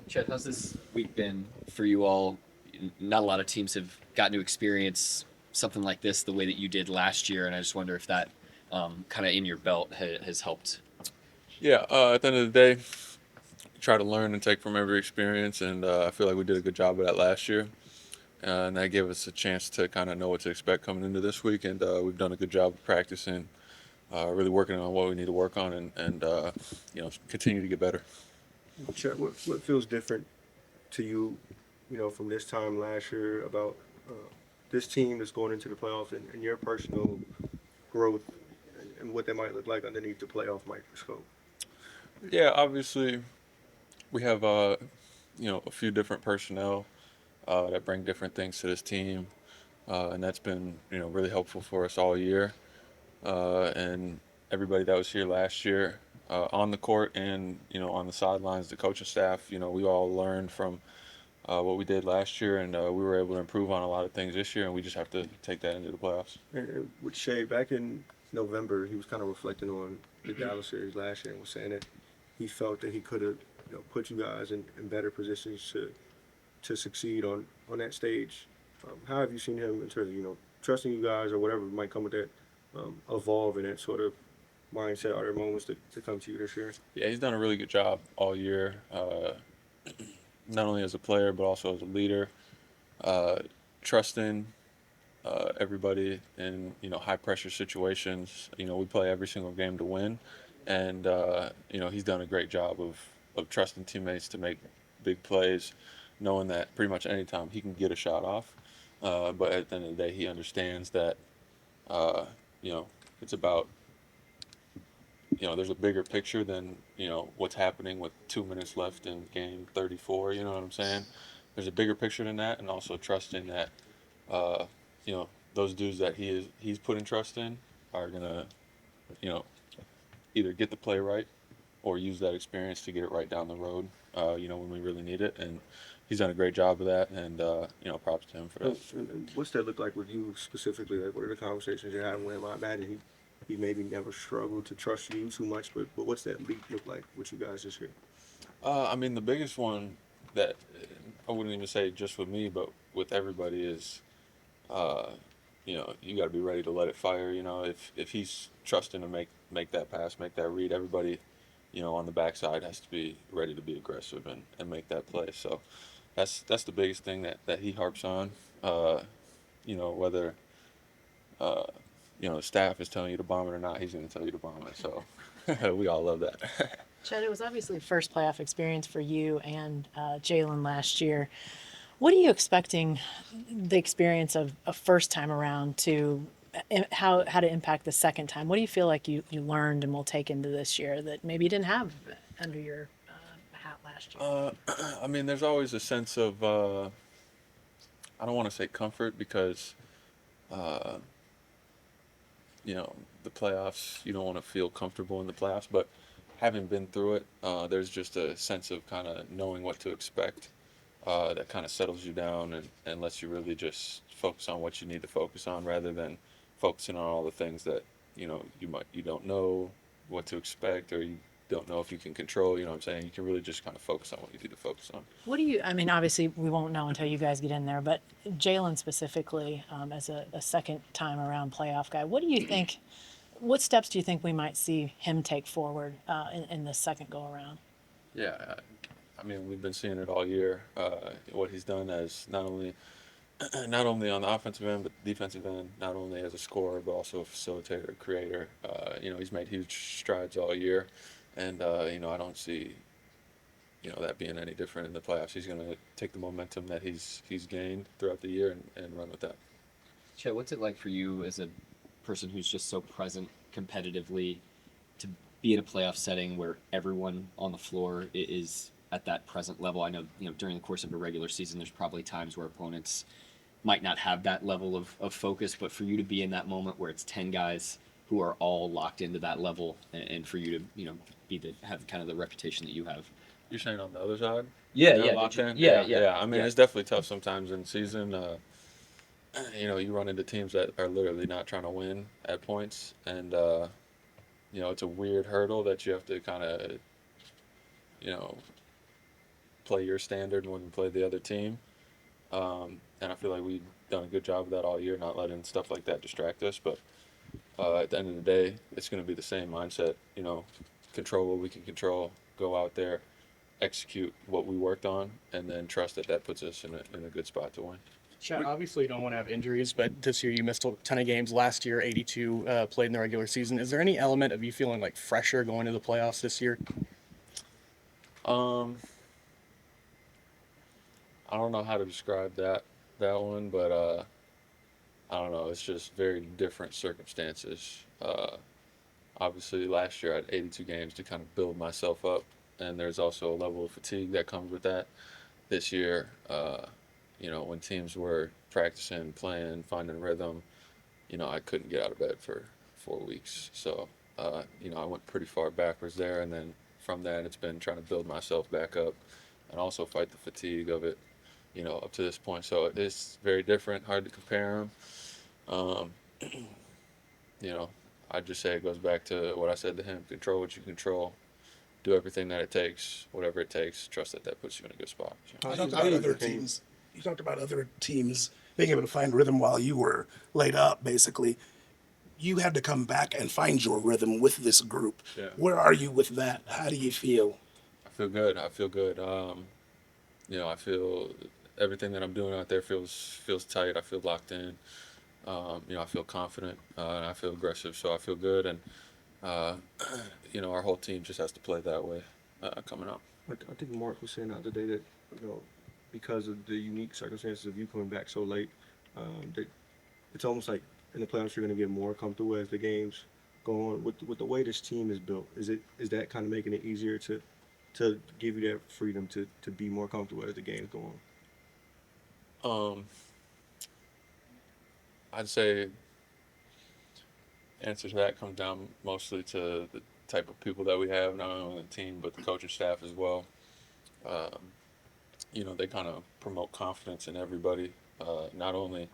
Chet, how's this week been for you all? Not a lot of teams have gotten to experience something like this the way that you did last year, and I just wonder if that kind of in your belt has helped. Yeah, at the end of the day, try to learn and take from every experience, and I feel like we did a good job of that last year, and that gave us a chance to kind of know what to expect coming into this week, and we've done a good job of practicing, really working on what we need to work on, and continue to get better. Chet, what feels different to you, from this time last year about uh, this team that's going into the playoffs and your personal growth and what that might look like underneath the playoff microscope? Yeah, obviously we have a few different personnel that bring different things to this team, and that's been really helpful for us all year. And everybody that was here last year on the court and on the sidelines, the coaching staff. We all learned from what we did last year, and we were able to improve on a lot of things this year, and we just have to take that into the playoffs. And with Shea, back in November, he was kind of reflecting on the Dallas series last year and was saying that he felt that he could have, put you guys in better positions to succeed on that stage. How have you seen him in terms of trusting you guys or whatever might come with that, evolve in that sort of mindset? Are there moments to come to you this year? Yeah, he's done a really good job all year, not only as a player but also as a leader, uh, trusting everybody in high pressure situations. We play every single game to win, and he's done a great job of trusting teammates to make big plays, knowing that pretty much any time he can get a shot off. But at the end of the day, he understands that uh, you know it's about there's a bigger picture than what's happening with 2 minutes left in game 34. You know what I'm saying? There's a bigger picture than that, and also trusting that uh, those dudes that he's putting trust in are gonna you know either get the play right or use that experience to get it right down the road. When we really need it, and he's done a great job of that, and props to him for that. And what's that look like with you specifically? Like, what are the conversations you're having with him? I imagine he maybe never struggled to trust you too much, but what's that leap look like with you guys this year? I mean, the biggest one that I wouldn't even say just with me, but with everybody is, uh, you got to be ready to let it fire. If he's trusting to make that pass, make that read, everybody, on the backside has to be ready to be aggressive and make that play. So that's the biggest thing that he harps on. Uh, whether uh, the staff is telling you to bomb it or not, he's going to tell you to bomb it. So we all love that. Chad, it was obviously first playoff experience for you and Jalen last year. What are you expecting the experience of a first time around to how to impact the second time? What do you feel like you learned and will take into this year that maybe you didn't have under your hat last year? Uh, I mean, there's always a sense of I don't want to say comfort because uh, the playoffs. You don't want to feel comfortable in the playoffs, but having been through it, there's just a sense of kind of knowing what to expect. That kind of settles you down and lets you really just focus on what you need to focus on rather than focusing on all the things that you don't know what to expect or you don't know if you can control. You know what I'm saying? You can really just kind of focus on what you need to focus on. What do you, I mean, obviously we won't know until you guys get in there, but Jalen specifically, as a second time around playoff guy, what do you think, what steps do you think we might see him take forward in the second go around? Yeah, I mean we've been seeing it all year. What he's done as not only on the offensive end but defensive end, not only as a scorer but also a facilitator, creator. He's made huge strides all year, and I don't see that being any different in the playoffs. He's going to take the momentum that he's gained throughout the year and run with that. Chet, what's it like for you as a person who's just so present competitively to be in a playoff setting where everyone on the floor is at that present level? I know, during the course of a regular season, there's probably times where opponents might not have that level of focus, but for you to be in that moment where it's 10 guys who are all locked into that level and for you to, have kind of the reputation that you have. You're saying on the other side? Yeah, They're yeah, locked in? yeah, Yeah, yeah, yeah. I mean, yeah. it's definitely tough sometimes in season. You run into teams that are literally not trying to win at points, and it's a weird hurdle that you have to kind of, you know, play your standard when we play the other team. And I feel like we've done a good job of that all year, not letting stuff like that distract us. But at the end of the day, it's going to be the same mindset. Control what we can control, go out there, execute what we worked on, and then trust that that puts us in a good spot to win. Chet, obviously you don't want to have injuries, but this year you missed a ton of games. Last year, 82 played in the regular season. Is there any element of you feeling like fresher going to the playoffs this year? I don't know how to describe that one, but I don't know. It's just very different circumstances. Obviously, last year I had 82 games to kind of build myself up, and there's also a level of fatigue that comes with that. This year, when teams were practicing, playing, finding rhythm, I couldn't get out of bed for 4 weeks. So, I went pretty far backwards there, and then from that, it's been trying to build myself back up and also fight the fatigue of it, up to this point. So it's very different, hard to compare them. I'd just say it goes back to what I said to him: control what you control, do everything that it takes, whatever it takes. Trust that puts you in a good spot. You talked about other teams. You talked about other teams being able to find rhythm while you were laid up, basically. You had to come back and find your rhythm with this group. Yeah. Where are you with that? How do you feel? I feel good. I feel everything that I'm doing out there feels tight. I feel locked in. I feel confident and I feel aggressive. So I feel good, and our whole team just has to play that way coming up. I think Mark was saying the other day that, because of the unique circumstances of you coming back so late, that it's almost like in the playoffs you're going to get more comfortable as the games go on. With the way this team is built, is that kind of making it easier to give you that freedom to be more comfortable as the games go on? I'd say answer to that comes down mostly to the type of people that we have, not only on the team but the coaching staff as well. They kind of promote confidence in everybody, not only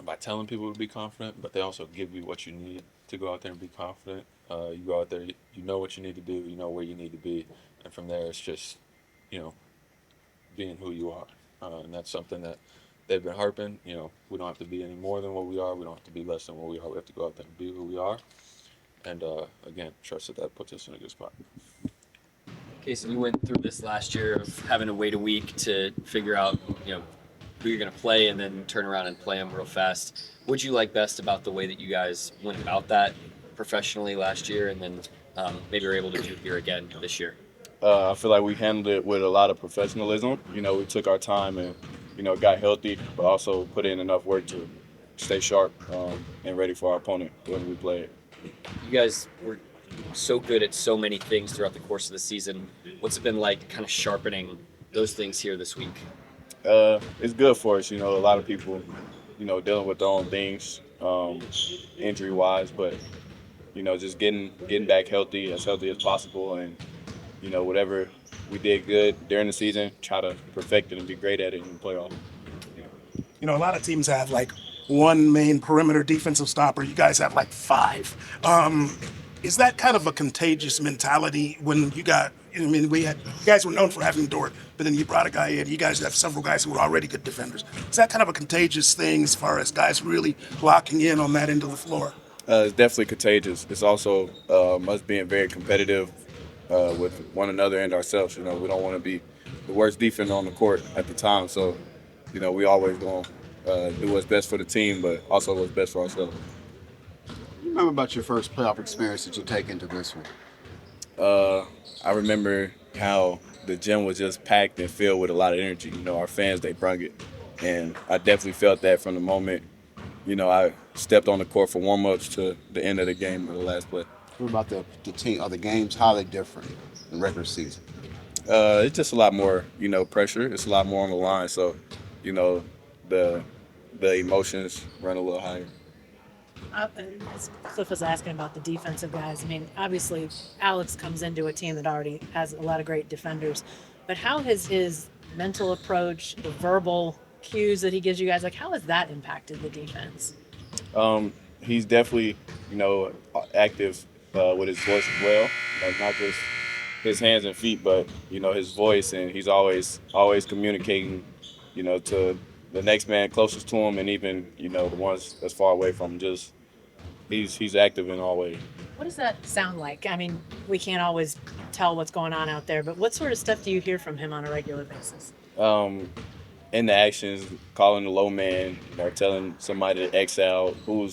by telling people to be confident, but they also give you what you need to go out there and be confident. You go out there, you know what you need to do, you know where you need to be, and from there it's just, being who you are. And that's something that they've been harping. We don't have to be any more than what we are. We don't have to be less than what we are. We have to go out there and be who we are. And again, trust that puts us in a good spot. Cason, you went through this last year of having to wait a week to figure out, who you're going to play and then turn around and play them real fast. What'd you like best about the way that you guys went about that professionally last year, and then maybe you're able to do it here again this year? I feel like we handled it with a lot of professionalism. We took our time and, got healthy, but also put in enough work to stay sharp and ready for our opponent when we play. You guys were so good at so many things throughout the course of the season. What's it been like kind of sharpening those things here this week? It's good for us. A lot of people, dealing with their own things, injury-wise, but, just getting back healthy as possible, and, whatever we did good during the season, try to perfect it and be great at it in the playoffs. A lot of teams have like one main perimeter defensive stopper. You guys have like 5. Is that kind of a contagious mentality when you got, you guys were known for having Dort, but then you brought a guy in. You guys have several guys who were already good defenders. Is that kind of a contagious thing as far as guys really locking in on that end of the floor? It's definitely contagious. It's also us being very competitive with one another and ourselves. We don't want to be the worst defender on the court at the time. So, we always going to do what's best for the team, but also what's best for ourselves. You remember about your first playoff experience that you take into this one? I remember how the gym was just packed and filled with a lot of energy. Our fans, they brought it. And I definitely felt that from the moment, I stepped on the court for warm-ups to the end of the game or the last play. What about the team? Are the games highly different in regular season? It's just a lot more, pressure. It's a lot more on the line. So, the emotions run a little higher. As Cliff was asking about the defensive guys, obviously Alex comes into a team that already has a lot of great defenders, but how has his mental approach, the verbal cues that he gives you guys, how has that impacted the defense? He's definitely, active with his voice as well. Not just, his hands and feet, but you know his voice, and he's always communicating, you know, to the next man closest to him, and even you know the ones that's far away from him. Just he's active in all ways. What does that sound like? I mean, we can't always tell what's going on out there, but what sort of stuff do you hear from him on a regular basis? In the actions, calling the low man, you know, telling somebody to X out, who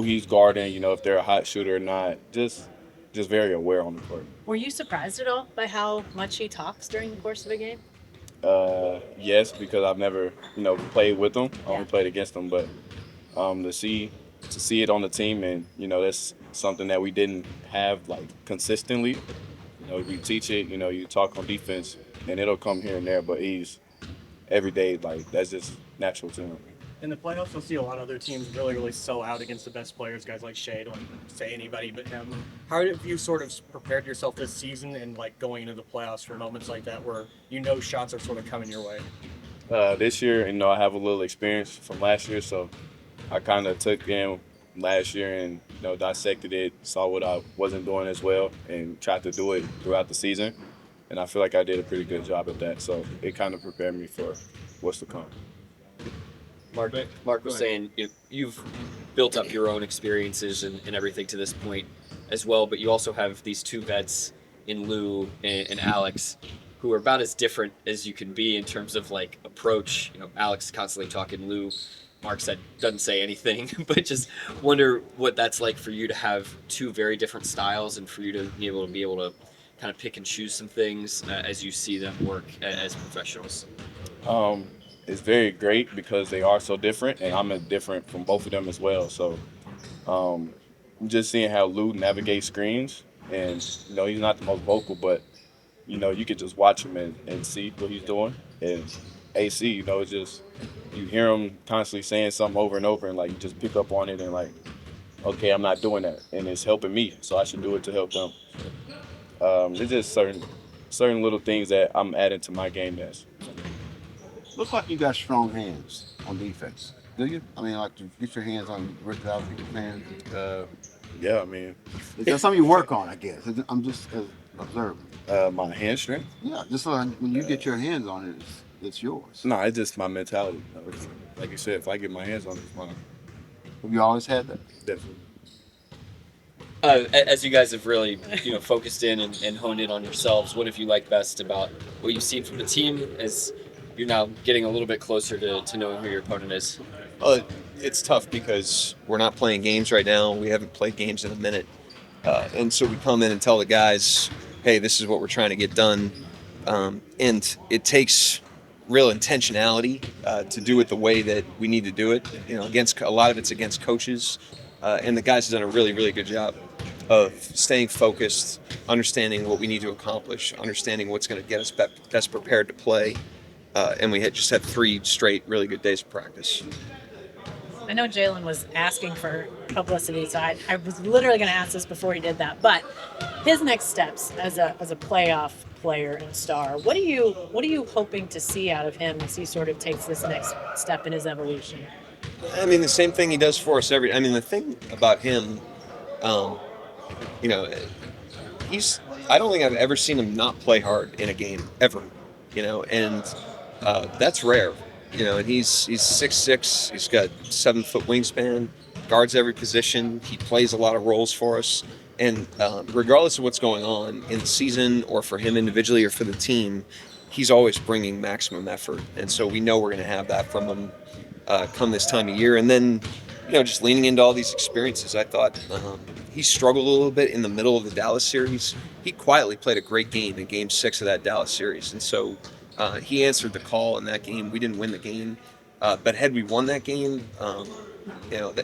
he's guarding, you know, if they're a hot shooter or not. Just very aware on the court. Were you surprised at all by how much he talks during the course of a game? Yes, because I've never, you know, played with them. I Yeah. only played against them, but to see it on the team, and you know, that's something that we didn't have like consistently. You know, we teach it. You know, you talk on defense, and it'll come here and there, but he's every day like that's just natural to him. In the playoffs, you'll see a lot of other teams really sell out against the best players, guys like Shea. Don't say anybody but him. How have you sort of prepared yourself this season and like going into the playoffs for moments like that where you know shots are sort of coming your way? This year, you know, I have a little experience from last year, so I kind of took in last year and you know dissected it, saw what I wasn't doing as well, and tried to do it throughout the season. And I feel like I did a pretty good job at that. So it kind of prepared me for what's to come. Mark was saying you've built up your own experiences and everything to this point as well, but you also have these two vets in Lou and Alex who are about as different as you can be in terms of like approach. You know, Alex constantly talking, Lou, Mark said doesn't say anything, but just wonder what that's like for you to have two very different styles and for you to be able to kind of pick and choose some things as you see them work as professionals. It's very great because they are so different, and I'm different from both of them as well. So just seeing how Lou navigates screens, and you know he's not the most vocal, but you know you could just watch him and see what he's doing. And AC, you know, it's just you hear him constantly saying something over and over, and like you just pick up on it and like, okay, I'm not doing that, and it's helping me, so I should do it to help them. It's just certain little things that I'm adding to my game that's. Looks like you got strong hands on defense. Do you? I mean, like to get your hands on Rick out people's hands. Yeah, I mean, Is that something you work on? I guess I'm just observing. my hand strength. Yeah, just so when you get your hands on it, it's yours. No, it's just my mentality. You know, like you said, if I get my hands on it, it's mine. Have you always had that? Definitely. As you guys have really, focused in and honed in on yourselves, what have you liked best about what you've seen from the team as you're now getting a little bit closer to knowing who your opponent is? It's tough because we're not playing games right now. We haven't played games in a minute. And so we come in and tell the guys, hey, this is what we're trying to get done. And it takes real intentionality to do it the way that we need to do it. Against a lot of it's against coaches. And the guys have done a really, really good job of staying focused, understanding what we need to accomplish, understanding what's going to get us best prepared to play. And we just had 3 straight really good days of practice. I know Jalen was asking for publicity, so I was literally going to ask this before he did that. But his next steps as a playoff player and star, what are you hoping to see out of him as he sort of takes this next step in his evolution? I mean, the same thing he does for us the thing about him, I don't think I've ever seen him not play hard in a game, ever, and that's rare, and he's 6'6", he's got 7-foot wingspan, guards every position, he plays a lot of roles for us, and regardless of what's going on in the season or for him individually or for the team, he's always bringing maximum effort, and so we know we're going to have that from him come this time of year. And then, just leaning into all these experiences, I thought he struggled a little bit in the middle of the Dallas series. He quietly played a great game in Game 6 of that Dallas series. And so he answered the call in that game. We didn't win the game. But had we won that game,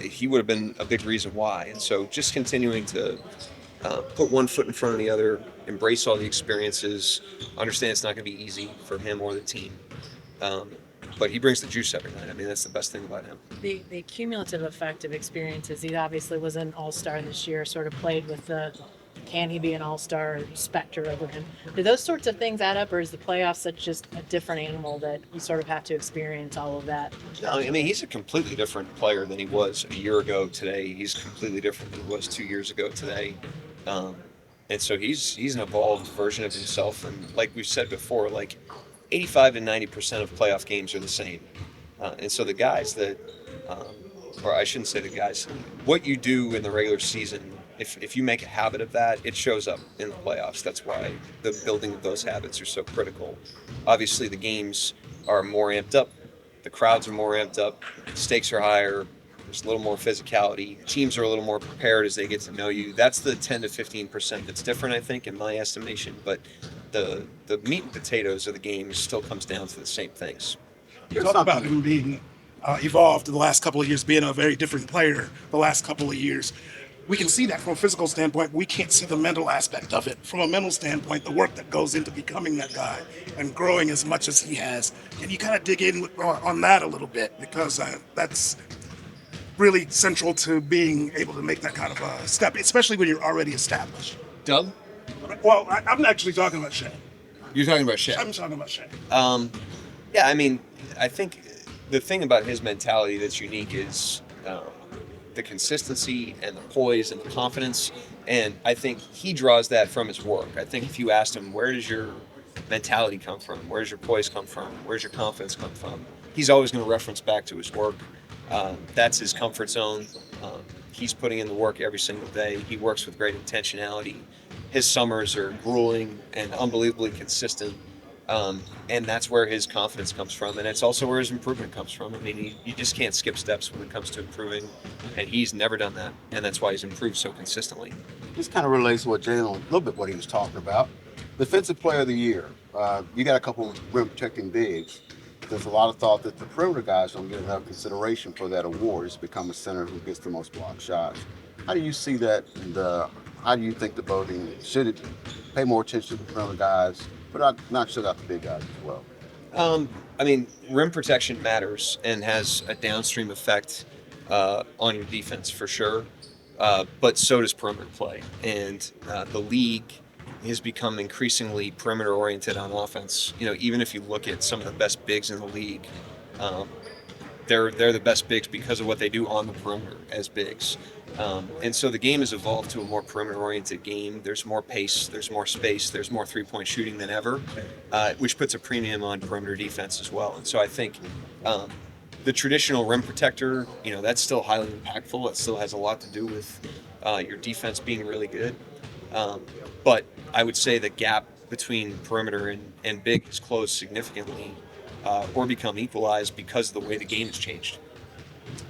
he would have been a big reason why. And so just continuing to put one foot in front of the other, embrace all the experiences, understand it's not going to be easy for him or the team. But he brings the juice every night. I mean, that's the best thing about him. The cumulative effect of experiences. He obviously was an all-star this year, sort of played with the can he be an all-star specter over him. Do those sorts of things add up, or is the playoffs such just a different animal that you sort of have to experience all of that? No, I mean, he's a completely different player than he was a year ago today. He's completely different than he was 2 years ago today. And so he's an evolved version of himself. And like we've said before, like 85 to 90% of playoff games are the same. And so the guys that, um, or I shouldn't say the guys, what you do in the regular season, if you make a habit of that, it shows up in the playoffs. That's why the building of those habits are so critical. Obviously, the games are more amped up, the crowds are more amped up, stakes are higher. There's a little more physicality. Teams are a little more prepared as they get to know you. That's the 10 to 15% that's different, I think, in my estimation. But the meat and potatoes of the game still comes down to the same things. You talk about him being evolved the last couple of years, being a very different player the last couple of years. We can see that from a physical standpoint. We can't see the mental aspect of it. From a mental standpoint, the work that goes into becoming that guy and growing as much as he has. Can you kind of dig in on that a little bit? Because that's really central to being able to make that kind of a step, especially when you're already established. Doug, Well, I'm actually talking about Shea. you're talking about Shaq. I'm talking about Shea. Yeah, I mean, I think the thing about his mentality that's unique is the consistency and the poise and the confidence. And I think he draws that from his work. I think if you asked him, where does your mentality come from? Where does your poise come from? Where's your confidence come from? He's always going to reference back to his work. That's his comfort zone. He's putting in the work every single day. He works with great intentionality. His summers are grueling and unbelievably consistent. And that's where his confidence comes from. And it's also where his improvement comes from. I mean, you just can't skip steps when it comes to improving. And he's never done that. And that's why he's improved so consistently. This kind of relates to what Jalen, a little bit what he was talking about. Defensive Player of the Year. You got a couple of rim protecting bigs. There's a lot of thought that the perimeter guys don't get enough consideration for that award. It's become a center who gets the most block shots. How do you see that? And how do you think the voting should it pay more attention to the perimeter guys, but not shut out the big guys as well? I mean, rim protection matters and has a downstream effect on your defense for sure. But so does perimeter play. And the league has become increasingly perimeter oriented on offense. You know, even if you look at some of the best bigs in the league, they're the best bigs because of what they do on the perimeter as bigs. And so the game has evolved to a more perimeter-oriented game. There's more pace, there's more space, there's more three-point shooting than ever, which puts a premium on perimeter defense as well. And so I think the traditional rim protector, you know, that's still highly impactful. It still has a lot to do with your defense being really good. But I would say the gap between perimeter and big has closed significantly or become equalized because of the way the game has changed.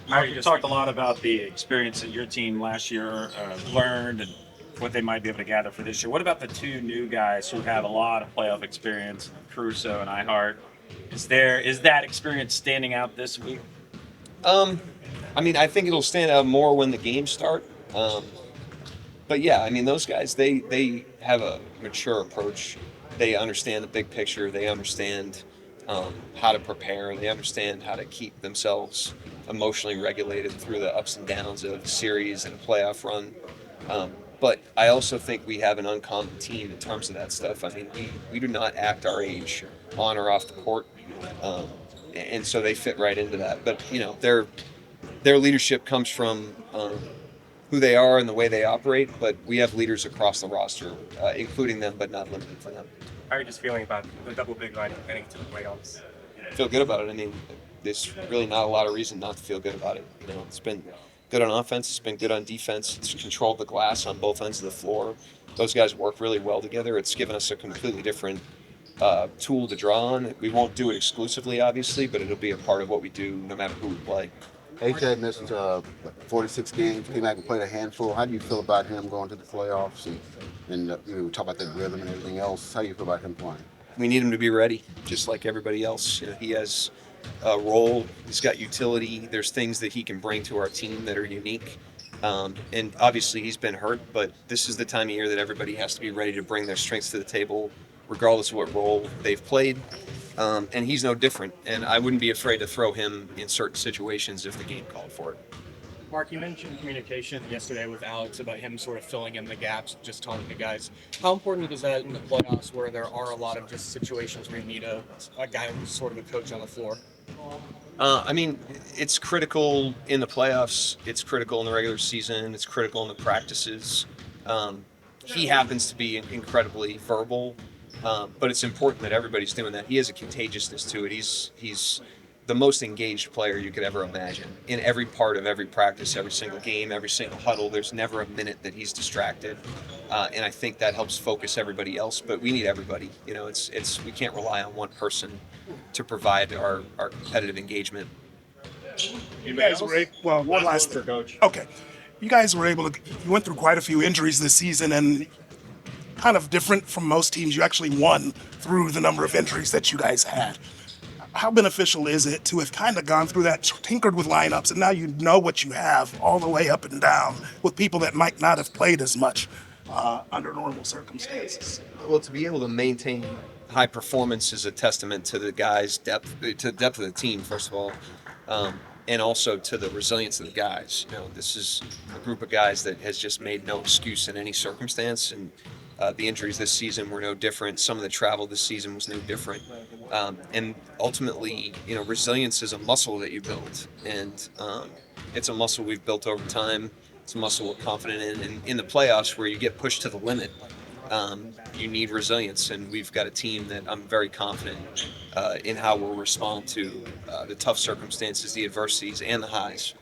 Mark, you talked a lot about the experience that your team last year learned and what they might be able to gather for this year. What about the two new guys who have a lot of playoff experience, Caruso and Ihart? Is that experience standing out this week? I mean, I think it'll stand out more when the games start. But yeah, I mean, those guys, they have a mature approach. They understand the big picture. They understand how to prepare. They understand how to keep themselves emotionally regulated through the ups and downs of a series and a playoff run. But I also think we have an uncommon team in terms of that stuff. I mean, we do not act our age on or off the court. And so they fit right into that. But, you know, their leadership comes from who they are and the way they operate. But we have leaders across the roster, including them, but not limited to them. How are you just feeling about the double big line getting to the playoffs? Feel good about it. I mean, there's really not a lot of reason not to feel good about it. You know, it's been good on offense. It's been good on defense. It's controlled the glass on both ends of the floor. Those guys work really well together. It's given us a completely different tool to draw on. We won't do it exclusively, obviously, but it'll be a part of what we do no matter who we play. AJ missed 46 games, came back and played a handful. How do you feel about him going to the playoffs? And you know, we talk about that rhythm and everything else. How do you feel about him playing? We need him to be ready, just like everybody else. You know, he has a role. He's got utility. There's things that he can bring to our team that are unique. And obviously he's been hurt, but this is the time of year that everybody has to be ready to bring their strengths to the table, regardless of what role they've played. And he's no different. And I wouldn't be afraid to throw him in certain situations if the game called for it. Mark, you mentioned communication yesterday with Alex about him sort of filling in the gaps, just talking to guys. How important is that in the playoffs where there are a lot of just situations where you need a guy who's sort of a coach on the floor? I mean, it's critical in the playoffs. It's critical in the regular season. It's critical in the practices. he happens to be incredibly verbal, but it's important that everybody's doing that. He has a contagiousness to it. He's the most engaged player you could ever imagine in every part of every practice, every single game, every single huddle. There's never a minute that he's distracted, and I think that helps focus everybody else. But we need everybody. You know, it's we can't rely on one person to provide our competitive engagement. You guys were well. One last thing, Coach. Okay, you guys were able to. You went through quite a few injuries this season, and kind of different from most teams. You actually won through the number of injuries that you guys had. How beneficial is it to have kind of gone through that, tinkered with lineups, and now you know what you have all the way up and down with people that might not have played as much under normal circumstances? Well, to be able to maintain high performance is a testament to the guys' depth, to the depth of the team, first of all, and also to the resilience of the guys. You know, this is a group of guys that has just made no excuse in any circumstance, and the injuries this season were no different. Some of the travel this season was no different. And ultimately, you know, resilience is a muscle that you build, and it's a muscle we've built over time. It's a muscle we're confident in. And in the playoffs, where you get pushed to the limit, you need resilience. And we've got a team that I'm very confident in how we'll respond to the tough circumstances, the adversities, and the highs.